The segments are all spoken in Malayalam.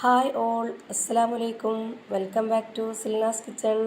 ഹായ് ഓൾ, അസ്സലാമു അലൈക്കും. Welcome back to Silna's kitchen.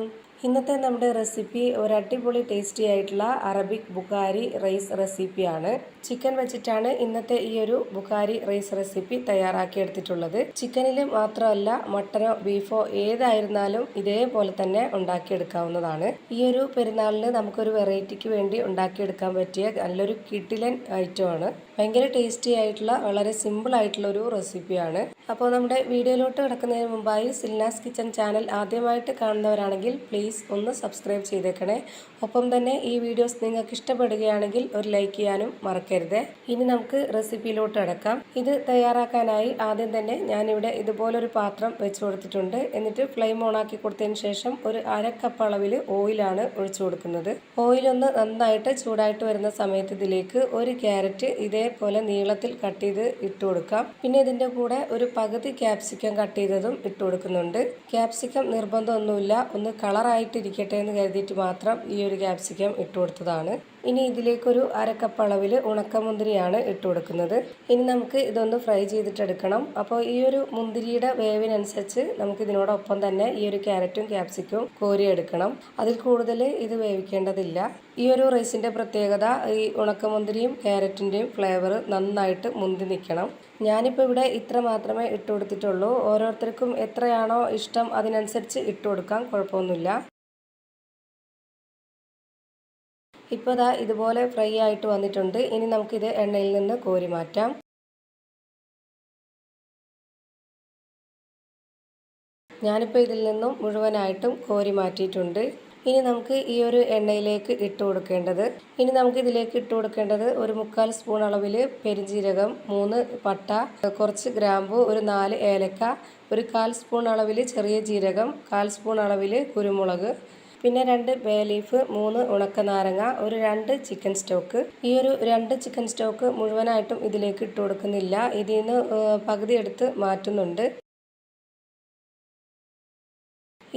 ഇന്നത്തെ നമ്മുടെ റെസിപ്പി ഒരു അടിപൊളി ടേസ്റ്റി ആയിട്ടുള്ള അറബിക് ബുഖാരി റൈസ് റെസിപ്പിയാണ്. ചിക്കൻ വെച്ചിട്ടാണ് ഇന്നത്തെ ഈ ഒരു ബുഖാരി റൈസ് റെസിപ്പി തയ്യാറാക്കിയെടുത്തിട്ടുള്ളത്. ചിക്കനിൽ മാത്രമല്ല, മട്ടനോ ബീഫോ ഏതായിരുന്നാലും ഇതേപോലെ തന്നെ ഉണ്ടാക്കിയെടുക്കാവുന്നതാണ്. ഈ ഒരു പെരുന്നാളിന് നമുക്കൊരു വെറൈറ്റിക്ക് വേണ്ടി ഉണ്ടാക്കിയെടുക്കാൻ പറ്റിയ നല്ലൊരു കിടിലൻ ഐറ്റമാണ്. ഭയങ്കര ടേസ്റ്റി ആയിട്ടുള്ള വളരെ സിമ്പിൾ ആയിട്ടുള്ള ഒരു റെസിപ്പിയാണ്. അപ്പോൾ നമ്മുടെ വീഡിയോയിലോട്ട് കിടക്കുന്നതിന് മുമ്പായി സിൽനാസ് കിച്ചൺ ചാനൽ ആദ്യമായിട്ട് കാണുന്നവരാണെങ്കിൽ പ്ലീസ് ഒന്ന് സബ്സ്ക്രൈബ് ചെയ്തേക്കണേ. ഒപ്പം തന്നെ ഈ വീഡിയോസ് നിങ്ങൾക്ക് ഇഷ്ടപ്പെടുകയാണെങ്കിൽ ഒരു ലൈക്ക് ചെയ്യാനും മറക്കരുത്. ഇനി നമുക്ക് റെസിപ്പിയിലോട്ട് കിടക്കാം. ഇത് തയ്യാറാക്കാനായി ആദ്യം തന്നെ ഞാനിവിടെ ഇതുപോലൊരു പാത്രം വെച്ച് കൊടുത്തിട്ടുണ്ട്. എന്നിട്ട് ഫ്ലെയിം ഓൺ ആക്കി കൊടുത്തതിന് ശേഷം ഒരു 1/2 കപ്പ് അളവിൽ ഓയിലാണ് ഒഴിച്ചു കൊടുക്കുന്നത്. ഓയിലൊന്ന് നന്നായിട്ട് ചൂടായിട്ട് വരുന്ന സമയത്ത് ഇതിലേക്ക് ഒരു ക്യാരറ്റ് ഇതേപോലെ നീളത്തിൽ കട്ട് ചെയ്ത് ഇട്ട് കൊടുക്കാം. പിന്നെ ഇതിൻ്റെ കൂടെ ഒരു പകുതി ക്യാപ്സിക്കം കട്ട് ചെയ്തതും ഇട്ട് കൊടുക്കുന്നുണ്ട്. ക്യാപ്സിക്കം നിർബന്ധമൊന്നുമില്ല, ഒന്ന് കളറായിട്ടിരിക്കട്ടെ എന്ന് കരുതിയിട്ട് മാത്രം ഈ ഒരു ക്യാപ്സിക്കം ഇട്ട് കൊടുത്തതാണ്. ഇനി ഇതിലേക്കൊരു 1/2 കപ്പ് അളവിൽ ഉണക്കമുന്തിരിയാണ് ഇട്ട് കൊടുക്കുന്നത്. ഇനി നമുക്ക് ഇതൊന്ന് ഫ്രൈ ചെയ്തിട്ടെടുക്കണം. അപ്പോൾ ഈ ഒരു മുന്തിരിയുടെ വേവിനനുസരിച്ച് നമുക്ക് ഇതിനോടൊപ്പം തന്നെ ഈ ഒരു ക്യാരറ്റും ക്യാപ്സിക്കവും കോരിയെടുക്കണം. അതിൽ കൂടുതൽ ഇത് വേവിക്കേണ്ടതില്ല. ഈ ഒരു റൈസിൻ്റെ പ്രത്യേകത ഈ ഉണക്കമുന്തിരിയും ക്യാരറ്റിൻ്റെയും ഫ്ലേവർ നന്നായിട്ട് മുന്തി നിൽക്കണം. ഞാനിപ്പോൾ ഇവിടെ ഇത്ര മാത്രമേ ഇട്ട് കൊടുത്തിട്ടുള്ളൂ. ഓരോരുത്തർക്കും എത്രയാണോ ഇഷ്ടം അതിനനുസരിച്ച് ഇട്ട് കൊടുക്കാം, കുഴപ്പമൊന്നുമില്ല. ഇപ്പോൾ ദാ ഇതുപോലെ ഫ്രൈ ആയിട്ട് വന്നിട്ടുണ്ട്. ഇനി നമുക്കിത് എണ്ണയിൽ നിന്ന് കോരി മാറ്റാം. ഞാനിപ്പോൾ ഇതിൽ നിന്നും മുഴുവനായിട്ടും കോരി മാറ്റിയിട്ടുണ്ട്. ഇനി നമുക്ക് ഈ ഒരു എണ്ണയിലേക്ക് ഇട്ട് കൊടുക്കേണ്ടത് ഒരു 3/4 സ്പൂൺ അളവിൽ പെരിഞ്ജീരകം, 3 പട്ട, കുറച്ച് ഗ്രാമ്പു, ഒരു 4 ഏലക്ക, ഒരു 1/4 സ്പൂൺ അളവിൽ ചെറിയ ജീരകം, 1/4 സ്പൂൺ അളവിൽ കുരുമുളക്, പിന്നെ 2 ബേ ലീഫ്, 3 ഉണക്കനാരങ്ങ, ഒരു 2 ചിക്കൻ സ്റ്റോക്ക്. ഈ ഒരു 2 ചിക്കൻ സ്റ്റോക്ക് മുഴുവനായിട്ടും ഇതിലേക്ക് ഇട്ട് കൊടുക്കുന്നില്ല, ഇതിൽ നിന്ന് പകുതി എടുത്ത് മാറ്റുന്നുണ്ട്.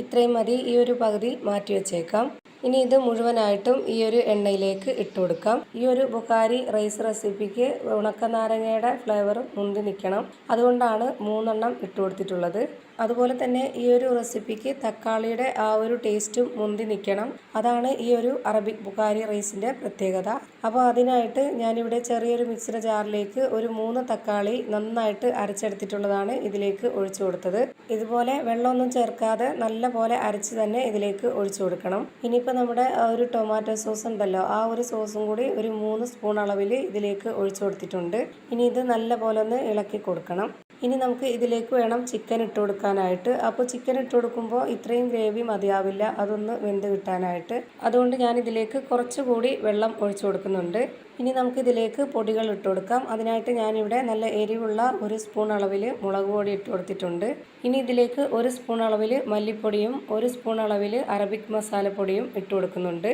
ഇത്രയും മതി, ഈ ഒരു പകുതി മാറ്റി വെച്ചേക്കാം. ഇനി ഇത് മുഴുവനായിട്ടും ഈ ഒരു എണ്ണയിലേക്ക് ഇട്ട് കൊടുക്കാം. ഈ ഒരു ബുഖാരി റൈസ് റെസിപ്പിക്ക് ഉണക്കനാരങ്ങയുടെ ഫ്ലേവർ മുന്തി നിൽക്കണം, അതുകൊണ്ടാണ് 3 എണ്ണം ഇട്ട് കൊടുത്തിട്ടുള്ളത്. അതുപോലെ തന്നെ ഈ ഒരു റെസിപ്പിക്ക് തക്കാളിയുടെ ആ ഒരു ടേസ്റ്റും മുന്തി നിൽക്കണം, അതാണ് ഈ ഒരു അറബിക് ബുഖാരി റൈസിൻ്റെ പ്രത്യേകത. അപ്പോൾ അതിനായിട്ട് ഞാനിവിടെ ചെറിയൊരു മിക്സിയുടെ ജാറിലേക്ക് ഒരു 3 തക്കാളി നന്നായിട്ട് അരച്ചെടുത്തിട്ടുള്ളതാണ് ഇതിലേക്ക് ഒഴിച്ചു കൊടുത്തത്. ഇതുപോലെ വെള്ളമൊന്നും ചേർക്കാതെ നല്ല പോലെ അരച്ച് തന്നെ ഇതിലേക്ക് ഒഴിച്ചു കൊടുക്കണം. ഇനിയിപ്പോൾ നമ്മുടെ ഒരു ടൊമാറ്റോ സോസ് ഉണ്ടല്ലോ, ആ ഒരു സോസും കൂടി ഒരു 3 സ്പൂൺ അളവിൽ ഇതിലേക്ക് ഒഴിച്ചു കൊടുത്തിട്ടുണ്ട്. ഇനി ഇത് നല്ല പോലെ ഒന്ന് ഇളക്കി കൊടുക്കണം. ഇനി നമുക്ക് ഇതിലേക്ക് വേണം ചിക്കൻ ഇട്ട് കൊടുക്കാനായിട്ട്. അപ്പോൾ ചിക്കൻ ഇട്ട് കൊടുക്കുമ്പോൾ ഇത്രയും ഗ്രേവി മതിയാവില്ല, അതൊന്ന് വെന്ത് കിട്ടാനായിട്ട്. അതുകൊണ്ട് ഞാൻ ഇതിലേക്ക് കുറച്ചുകൂടി വെള്ളം ഒഴിച്ചു കൊടുക്കുന്നുണ്ട്. ഇനി നമുക്ക് ഇതിലേക്ക് പൊടികൾ ഇട്ട് കൊടുക്കാം. അതിനായിട്ട് ഞാനിവിടെ നല്ല എരിവുള്ള 1 സ്പൂൺ അളവിൽ മുളക് പൊടി ഇട്ട് കൊടുത്തിട്ടുണ്ട്. ഇനി ഇതിലേക്ക് 1 സ്പൂൺ അളവിൽ മല്ലിപ്പൊടിയും 1 സ്പൂൺ അളവിൽ അറബിക് മസാലപ്പൊടിയും ഇട്ട് കൊടുക്കുന്നുണ്ട്.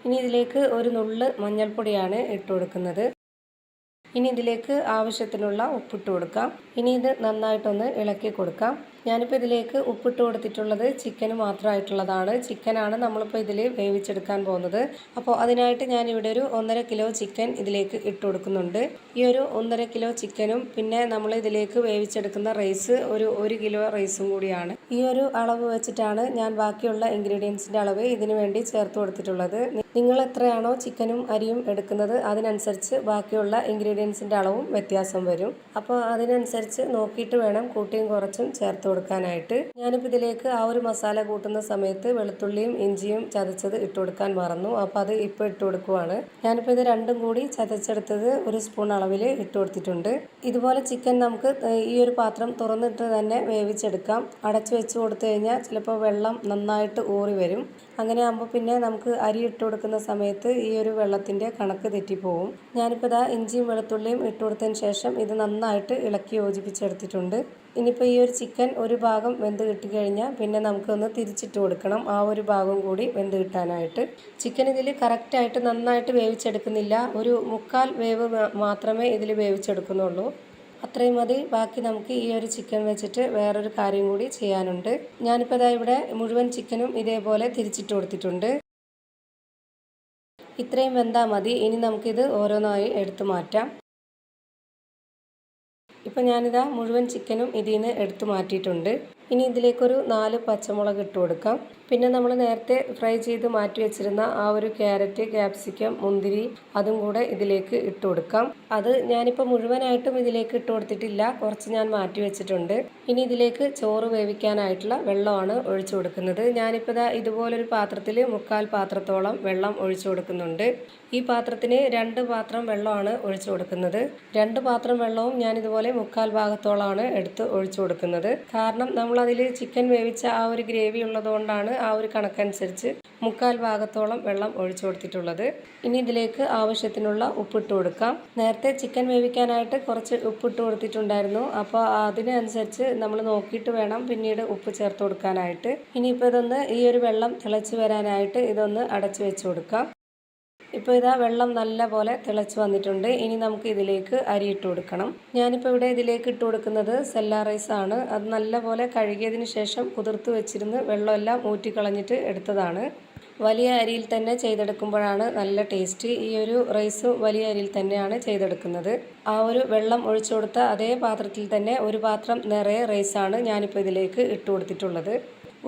ഇനി ഇതിലേക്ക് ഒരു നുള്ള് മഞ്ഞൾപ്പൊടിയാണ് ഇട്ട് കൊടുക്കുന്നത്. ഇനി ഇതിലേക്ക് ആവശ്യത്തിനുള്ള ഉപ്പിട്ട് കൊടുക്കാം. ഇനി ഇത് നന്നായിട്ടൊന്ന് ഇളക്കി കൊടുക്കാം. ഞാനിപ്പോൾ ഇതിലേക്ക് ഉപ്പിട്ട് കൊടുത്തിട്ടുള്ളത് ചിക്കന് മാത്രമായിട്ടുള്ളതാണ്. ചിക്കനാണ് നമ്മളിപ്പോൾ ഇതിൽ വേവിച്ചെടുക്കാൻ പോകുന്നത്. അപ്പോൾ അതിനായിട്ട് ഞാനിവിടെ ഒരു 1.5 കിലോ ചിക്കൻ ഇതിലേക്ക് ഇട്ട് കൊടുക്കുന്നുണ്ട്. ഈ ഒരു 1.5 കിലോ ചിക്കനും പിന്നെ നമ്മൾ ഇതിലേക്ക് വേവിച്ചെടുക്കുന്ന റൈസ് ഒരു 1 കിലോ റൈസും കൂടിയാണ്. ഈ ഒരു അളവ് വെച്ചിട്ടാണ് ഞാൻ ബാക്കിയുള്ള ഇൻഗ്രീഡിയൻസിൻ്റെ അളവ് ഇതിനു വേണ്ടി ചേർത്ത് കൊടുത്തിട്ടുള്ളത്. നിങ്ങൾ എത്രയാണോ ചിക്കനും അരിയും എടുക്കുന്നത് അതിനനുസരിച്ച് ബാക്കിയുള്ള ഇൻഗ്രീഡിയൻസിൻ്റെ അളവും വ്യത്യാസം വരും. അപ്പോൾ അതിനനുസരിച്ച് നോക്കിയിട്ട് വേണം കൂട്ടിയും കുറച്ചും ചേർത്ത് കൊടുക്കാനായിട്ട്. ഞാനിപ്പോൾ ഇതിലേക്ക് ആ ഒരു മസാല കൂട്ടുന്ന സമയത്ത് വെളുത്തുള്ളിയും ഇഞ്ചിയും ചതച്ചത് ഇട്ട് കൊടുക്കാൻ മറന്നു. അപ്പോൾ അത് ഇപ്പോൾ ഇട്ട് കൊടുക്കുവാണ്. ഞാനിപ്പോൾ ഇത് രണ്ടും കൂടി ചതച്ചെടുത്തത് 1 സ്പൂൺ അളവിൽ ഇട്ട് കൊടുത്തിട്ടുണ്ട്. ഇതുപോലെ ചിക്കൻ നമുക്ക് ഈ ഒരു പാത്രം തുറന്നിട്ട് തന്നെ വേവിച്ചെടുക്കാം. അടച്ചു വെച്ച് കൊടുത്തു കഴിഞ്ഞാൽ ചിലപ്പോൾ വെള്ളം നന്നായിട്ട് ഊറി വരും. അങ്ങനെ ആകുമ്പോൾ പിന്നെ നമുക്ക് അരി ഇട്ട് കൊടുക്കുന്ന സമയത്ത് ഈ ഒരു വെള്ളത്തിൻ്റെ കണക്ക് തെറ്റിപ്പോവും. ഞാനിപ്പോൾ ഇതാ ഇഞ്ചിയും വെളുത്തുള്ളിയും ഇട്ട് കൊടുത്തതിന് ശേഷം ഇത് നന്നായിട്ട് ഇളക്കി യോജിപ്പിച്ചെടുത്തിട്ടുണ്ട്. ഇനിയിപ്പോൾ ഈ ഒരു ചിക്കൻ ഒരു ഭാഗം വെന്ത് കിട്ടിക്കഴിഞ്ഞാൽ പിന്നെ നമുക്കൊന്ന് തിരിച്ചിട്ട് കൊടുക്കണം, ആ ഒരു ഭാഗം കൂടി വെന്ത് കിട്ടാനായിട്ട്. ചിക്കൻ ഇതിൽ കറക്റ്റായിട്ട് നന്നായിട്ട് വേവിച്ചെടുക്കുന്നില്ല, ഒരു 1/4 വേവ് മാത്രമേ ഇതിൽ വേവിച്ചെടുക്കുന്നുള്ളൂ. അത്രയും മതി. ബാക്കി നമുക്ക് ഈ ഒരു ചിക്കൻ വെച്ചിട്ട് വേറൊരു കാര്യം കൂടി ചെയ്യാനുണ്ട്. ഞാനിപ്പോൾ ഇതാ ഇവിടെ മുഴുവൻ ചിക്കനും ഇതേപോലെ തിരിച്ചിട്ട് കൊടുത്തിട്ടുണ്ട്. ഇത്രയും വെന്താൽ മതി. ഇനി നമുക്കിത് ഓരോന്നായി എടുത്തു മാറ്റാം. ഇപ്പോൾ ഞാനിതാ മുഴുവൻ ചിക്കനും ഇതിൽ നിന്ന് എടുത്തു മാറ്റിയിട്ടുണ്ട്. ഇനി ഇതിലേക്കൊരു 4 പച്ചമുളക് ഇട്ട് കൊടുക്കാം. പിന്നെ നമ്മൾ നേരത്തെ ഫ്രൈ ചെയ്ത് മാറ്റി വെച്ചിരുന്ന ആ ഒരു ക്യാരറ്റ്, ക്യാപ്സിക്കം, മുന്തിരി അതും കൂടെ ഇതിലേക്ക് ഇട്ട് കൊടുക്കാം. അത് ഞാനിപ്പോൾ മുഴുവനായിട്ടും ഇതിലേക്ക് ഇട്ട് കൊടുത്തിട്ടില്ല, കുറച്ച് ഞാൻ മാറ്റി വെച്ചിട്ടുണ്ട്. ഇനി ഇതിലേക്ക് ചോറ് വേവിക്കാനായിട്ടുള്ള വെള്ളമാണ് ഒഴിച്ചു കൊടുക്കുന്നത്. ഞാനിപ്പോൾ ഇതുപോലൊരു പാത്രത്തിൽ 1/4 പാത്രത്തോളം വെള്ളം ഒഴിച്ചു കൊടുക്കുന്നുണ്ട്. ഈ പാത്രത്തിന് 2 പാത്രം വെള്ളമാണ് ഒഴിച്ചു കൊടുക്കുന്നത്. 2 പാത്രം വെള്ളവും ഞാൻ ഇതുപോലെ 1/4 ഭാഗത്തോളമാണ് എടുത്ത് ഒഴിച്ചു കൊടുക്കുന്നത്. കാരണം നമ്മളതിൽ ചിക്കൻ വേവിച്ച ആ ഒരു ഗ്രേവി ഉള്ളതുകൊണ്ടാണ് ആ ഒരു കണക്കനുസരിച്ച് 1/4 ഭാഗത്തോളം വെള്ളം ഒഴിച്ചു കൊടുത്തിട്ടുള്ളത്. ഇനി ഇതിലേക്ക് ആവശ്യത്തിനുള്ള ഉപ്പിട്ട് കൊടുക്കാം. നേരത്തെ ചിക്കൻ വേവിക്കാനായിട്ട് കുറച്ച് ഉപ്പിട്ട് കൊടുത്തിട്ടുണ്ടായിരുന്നു. അപ്പോൾ അതിനനുസരിച്ച് നമ്മൾ നോക്കിയിട്ട് വേണം പിന്നീട് ഉപ്പ് ചേർത്ത് കൊടുക്കാനായിട്ട്. ഇനിയിപ്പോൾ ഇതൊന്ന് ഈ ഒരു വെള്ളം തിളച്ച് വരാനായിട്ട് ഇതൊന്ന് അടച്ചു വെച്ച് കൊടുക്കാം. ഇപ്പോൾ ഇതാ വെള്ളം നല്ല പോലെ തിളച്ച് വന്നിട്ടുണ്ട്. ഇനി നമുക്ക് ഇതിലേക്ക് അരി ഇട്ട് കൊടുക്കണം. ഞാനിപ്പോൾ ഇവിടെ ഇതിലേക്ക് ഇട്ട് കൊടുക്കുന്നത് സെല്ല റൈസ് ആണ്. അത് നല്ല പോലെ കഴുകിയതിന് ശേഷം കുതിർത്ത് വെച്ചിരുന്ന് വെള്ളമെല്ലാം ഊറ്റിക്കളഞ്ഞിട്ട് എടുത്തതാണ്. വലിയ അരിയിൽ തന്നെ ചെയ്തെടുക്കുമ്പോഴാണ് നല്ല ടേസ്റ്റ്. ഈ ഒരു റൈസ് വലിയ അരിയിൽ തന്നെയാണ് ചെയ്തെടുക്കുന്നത്. ആ ഒരു വെള്ളം ഒഴിച്ചു കൊടുത്ത അതേ പാത്രത്തിൽ തന്നെ ഒരു പാത്രം നിറയെ റൈസാണ് ഞാനിപ്പോൾ ഇതിലേക്ക് ഇട്ട് കൊടുത്തിട്ടുള്ളത്.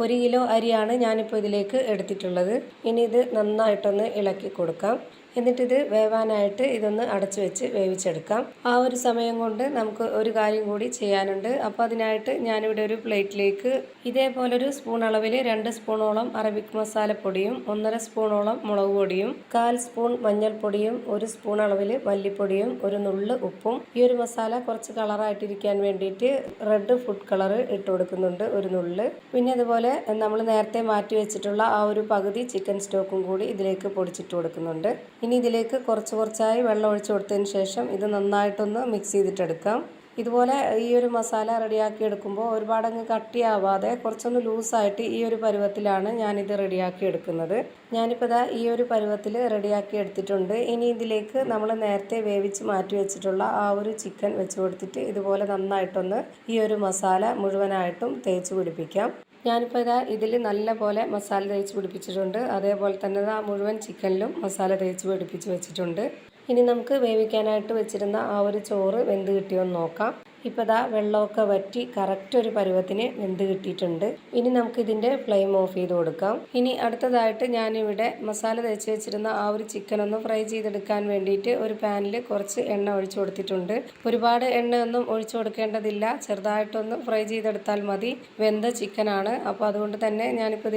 1 കിലോ അരിയാണ് ഞാനിപ്പോൾ ഇതിലേക്ക് എടുത്തിട്ടുള്ളത്. ഇനി ഇത് നന്നായിട്ടൊന്ന് ഇളക്കി കൊടുക്കാം. എന്നിട്ടിത് വേവാനായിട്ട് ഇതൊന്ന് അടച്ചു വെച്ച് വേവിച്ചെടുക്കാം. ആ ഒരു സമയം കൊണ്ട് നമുക്ക് ഒരു കാര്യം കൂടി ചെയ്യാനുണ്ട്. അപ്പോൾ അതിനായിട്ട് ഞാനിവിടെ ഒരു പ്ലേറ്റിലേക്ക് ഇതേപോലൊരു സ്പൂൺ അളവിൽ 2 സ്പൂണോളം അറബിക് മസാലപ്പൊടിയും 1.5 സ്പൂണോളം മുളക് പൊടിയും 1/4 സ്പൂൺ മഞ്ഞൾപ്പൊടിയും 1 സ്പൂൺ അളവിൽ മല്ലിപ്പൊടിയും ഒരു നുള്ള് ഉപ്പും. ഈ ഒരു മസാല കുറച്ച് കളറായിട്ടിരിക്കാൻ വേണ്ടിയിട്ട് റെഡ് ഫുഡ് കളർ ഇട്ട് കൊടുക്കുന്നുണ്ട്, ഒരു നുള്ള്. പിന്നെ അതുപോലെ നമ്മൾ നേരത്തെ മാറ്റി വെച്ചിട്ടുള്ള ആ ഒരു പകുതി ചിക്കൻ സ്റ്റോക്കും കൂടി ഇതിലേക്ക് പൊടിച്ചിട്ട് കൊടുക്കുന്നുണ്ട്. ഇനി ഇതിലേക്ക് കുറച്ചായി വെള്ളം ഒഴിച്ചു കൊടുത്തതിന് ശേഷം ഇത് നന്നായിട്ടൊന്ന് മിക്സ് ചെയ്തിട്ടെടുക്കാം. ഇതുപോലെ ഈ ഒരു മസാല റെഡിയാക്കി എടുക്കുമ്പോൾ ഒരുപാടങ്ങ് കട്ടിയാവാതെ കുറച്ചൊന്ന് ലൂസായിട്ട് ഈ ഒരു പരുവത്തിലാണ് ഞാനിത് റെഡിയാക്കി എടുക്കുന്നത്. ഞാനിപ്പോൾ ഈ ഒരു പരുവത്തിൽ റെഡിയാക്കി എടുത്തിട്ടുണ്ട്. ഇനി ഇതിലേക്ക് നമ്മൾ നേരത്തെ വേവിച്ച് മാറ്റി വെച്ചിട്ടുള്ള ആ ഒരു ചിക്കൻ വെച്ച് കൊടുത്തിട്ട് ഇതുപോലെ നന്നായിട്ടൊന്ന് ഈ ഒരു മസാല മുഴുവനായിട്ടും തേച്ച് പിടിപ്പിക്കാം. ഞാനിപ്പോൾ ഇതിൽ നല്ല പോലെ മസാല തേച്ച് പിടിപ്പിച്ചിട്ടുണ്ട്. അതേപോലെ തന്നെ മുഴുവൻ ചിക്കനിലും മസാല തേച്ച് പിടിപ്പിച്ച് വെച്ചിട്ടുണ്ട്. ഇനി നമുക്ക് വേവിക്കാനായിട്ട് വെച്ചിരുന്ന ആ ഒരു ചോറ് വെന്ത് കിട്ടിയോന്ന് നോക്കാം. ഇപ്പോൾ വെള്ളമൊക്കെ വറ്റി കറക്റ്റ് ഒരു പരുവത്തിന് വെന്ത് കിട്ടിയിട്ടുണ്ട്. ഇനി നമുക്കിതിൻ്റെ ഫ്ലെയിം ഓഫ് ചെയ്ത് കൊടുക്കാം. ഇനി അടുത്തതായിട്ട് ഞാനിവിടെ മസാല തേച്ച് വെച്ചിരുന്ന ആ ഒരു ചിക്കൻ ഒന്ന് ഫ്രൈ ചെയ്തെടുക്കാൻ വേണ്ടിയിട്ട് ഒരു പാനിൽ കുറച്ച് എണ്ണ ഒഴിച്ചു കൊടുത്തിട്ടുണ്ട്. ഒരുപാട് എണ്ണയൊന്നും ഒഴിച്ചു കൊടുക്കേണ്ടതില്ല, ചെറുതായിട്ടൊന്ന് ഫ്രൈ ചെയ്തെടുത്താൽ മതി. വെന്ത ചിക്കനാണ്. അപ്പോൾ അതുകൊണ്ട് തന്നെ ഞാനിപ്പോൾ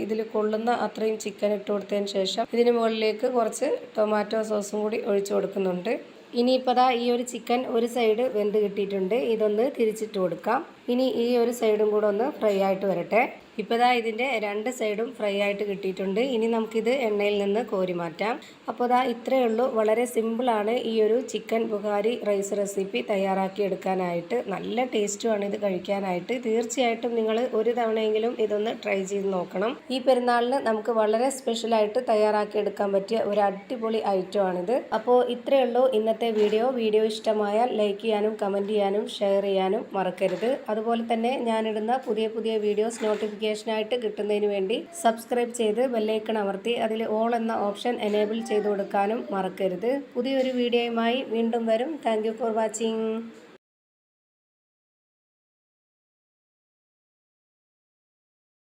ഇതിൽ കൊള്ളുന്ന അത്രയും ചിക്കൻ ഇട്ട് കൊടുത്തതിന് ശേഷം ഇതിന് മുകളിലേക്ക് കുറച്ച് ടൊമാറ്റോ സോസും കൂടി ഒഴിച്ചു കൊടുക്കുന്നുണ്ട്. ഇനിയിപ്പോൾ ഈ ഒരു ചിക്കൻ ഒരു സൈഡ് വെന്ത് കിട്ടിയിട്ടുണ്ട്. ഇതൊന്ന് തിരിച്ചിട്ട് കൊടുക്കാം. ഇനി ഈ ഒരു സൈഡും കൂടെ ഒന്ന് ഫ്രൈ ആയിട്ട് വരട്ടെ. ഇപ്പോൾ ഇതിൻ്റെ 2 സൈഡും ഫ്രൈ ആയിട്ട് കിട്ടിയിട്ടുണ്ട്. ഇനി നമുക്കിത് എണ്ണയിൽ നിന്ന് കോരി മാറ്റാം. അപ്പോൾ ഇത്രയേ ഉള്ളൂ. വളരെ സിമ്പിളാണ് ഈ ഒരു ചിക്കൻ ബുഖാരി റൈസ് റെസിപ്പി തയ്യാറാക്കി എടുക്കാനായിട്ട്. നല്ല ടേസ്റ്റുമാണ് ഇത് കഴിക്കാനായിട്ട്. തീർച്ചയായിട്ടും നിങ്ങൾ ഒരു തവണയെങ്കിലും ഇതൊന്ന് ട്രൈ ചെയ്ത് നോക്കണം. ഈ പെരുന്നാളിന് നമുക്ക് വളരെ സ്പെഷ്യലായിട്ട് തയ്യാറാക്കി എടുക്കാൻ പറ്റിയ ഒരു അടിപൊളി ഐറ്റമാണിത്. അപ്പോൾ ഇത്രയേ ഉള്ളൂ ഇന്നത്തെ വീഡിയോ. വീഡിയോ ഇഷ്ടമായാൽ ലൈക്ക് ചെയ്യാനും കമൻറ്റ് ചെയ്യാനും ഷെയർ ചെയ്യാനും മറക്കരുത്. അതുപോലെ തന്നെ ഞാനിടുന്ന പുതിയ വീഡിയോസ് നോട്ടിഫിക്കേഷനായിട്ട് കിട്ടുന്നതിന് വേണ്ടി സബ്സ്ക്രൈബ് ചെയ്ത് ബെല്ലൈക്കൺ അമർത്തി അതിൽ ഓൾ എന്ന ഓപ്ഷൻ എനേബിൾ ചെയ്ത് കൊടുക്കാനും മറക്കരുത്. പുതിയൊരു വീഡിയോയുമായി വീണ്ടും വരും. Thank you for watching.